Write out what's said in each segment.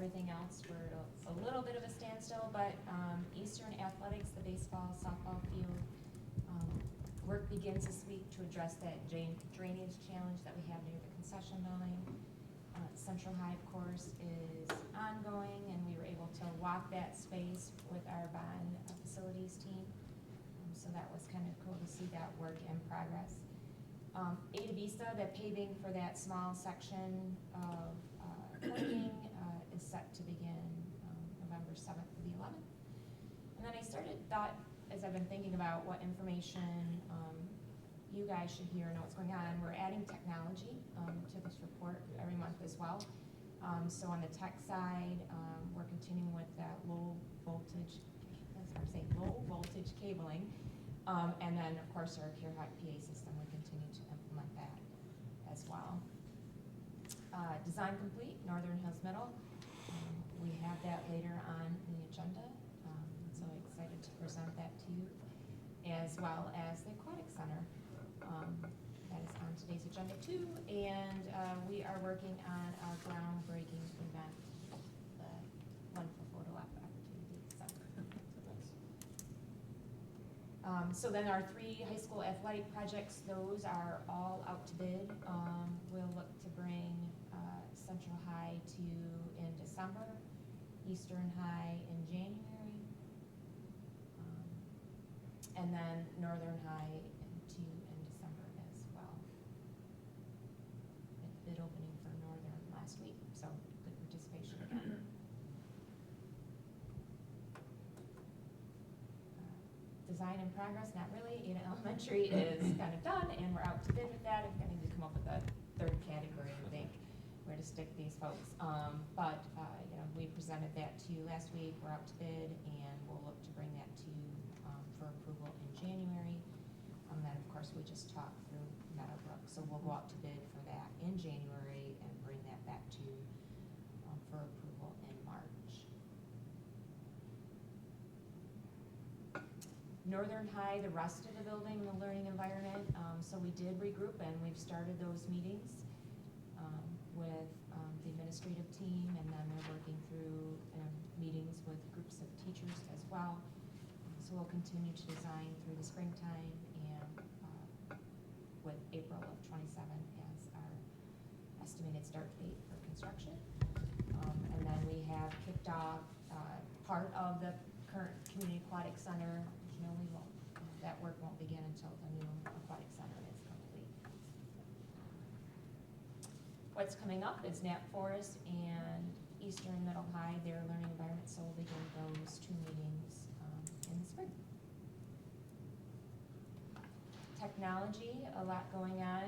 everything else, we're at a little bit of a standstill, but Eastern Athletics, the baseball, softball field, work begins this week to address that drainage challenge that we have near the concession building. Central High, of course, is ongoing, and we were able to walk that space with our bond facilities team. So that was kind of cool to see that work in progress. IIIb, the paving for that small section of parking is set to begin November 7th to the 11th. And then I thought, as I've been thinking about what information you guys should hear and know what's going on, we're adding technology to this report every month as well. So on the tech side, we're continuing with that low voltage cabling. And then, of course, our FHPS system, we continue to implement that as well. Design complete, Northern Hills Middle. We have that later on in the agenda. So excited to present that to you, as well as the Aquatic Center. That is on today's agenda too. And we are working on our groundbreaking event, the wonderful photo op opportunity. So then our 3 high school athletic projects, those are all out to bid. We'll look to bring Central High to in December, Eastern High in January, and then Northern High in December as well. Bid opening for Northern last week, so good participation again. Design in progress, not really. Ada Elementary is kind of done, and we're out to bid with that. I'm going to come up with a 3rd category, I think, where to stick these folks. But you know, we presented that to you last week. We're out to bid, and we'll look to bring that to you for approval in January. And then, of course, we just talked through Meadowbrook, so we'll go out to bid for that in January and bring that back to you for approval in March. Northern High, the rest of the building, the learning environment. So we did regroup, and we've started those meetings with the administrative team, and then they're working through meetings with groups of teachers as well. So we'll continue to design through the springtime, and with April of 27 as our estimated start date for construction. And then we have kicked off part of the current community aquatic center. You know, we won't, that work won't begin until the new aquatic center is complete. What's coming up is Knapp Forest and Eastern Middle High, their learning environment, so we'll begin those 2 meetings in the spring. Technology, a lot going on.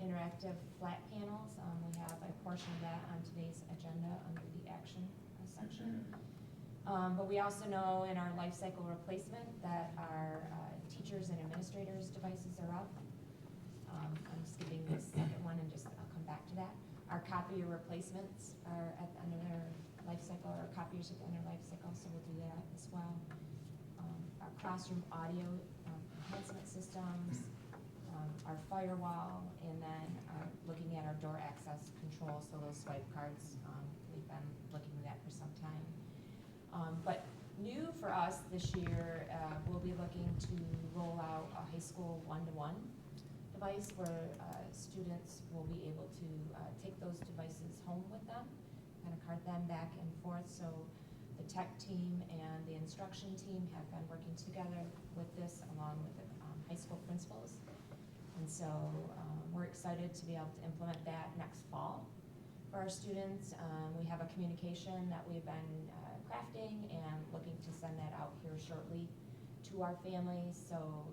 Interactive flat panels, we have a portion of that on today's agenda under the action section. But we also know in our life cycle replacement that our teachers and administrators devices are up. I'm skipping this second one and I'll come back to that. Our copier replacements are at the end of their life cycle, or copiers at the end of life cycle, so we'll do that as well. Our classroom audio enhancement systems, our firewall, and then looking at our door access controls, so those swipe cards, we've been looking at that for some time. But new for us this year, we'll be looking to roll out a high school one-to-one device where students will be able to take those devices home with them, kind of cart them back and forth. So the tech team and the instruction team have been working together with this along with the high school principals. And so we're excited to be able to implement that next fall for our students. We have a communication that we've been crafting and looking to send that out here shortly to our families so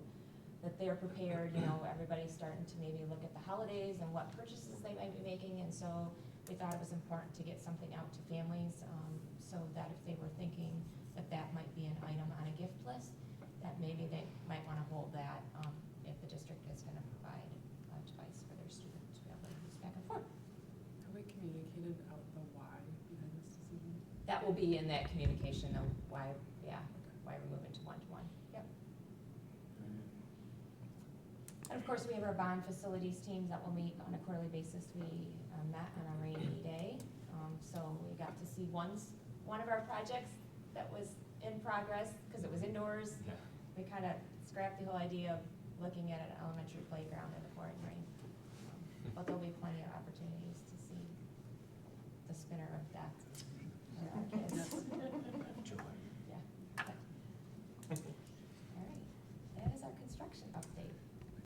that they're prepared. You know, everybody's starting to maybe look at the holidays and what purchases they might be making, and so we thought it was important to get something out to families so that if they were thinking that that might be an item on a gift list, that maybe they might want to hold that if the district is going to provide a device for their students to be able to use back and forth. Have we communicated out the why behind this decision? That will be in that communication, though, why, yeah, why we're moving to one-to-one. Yep. And of course, we have our bond facilities teams that will meet on a quarterly basis. We met on a rainy day, so we got to see see one of our projects that was in progress, because it was indoors. Yeah. We kind of scrapped the whole idea of looking at an elementary playground in the pouring rain. But there'll be plenty of opportunities to see the spinner of death.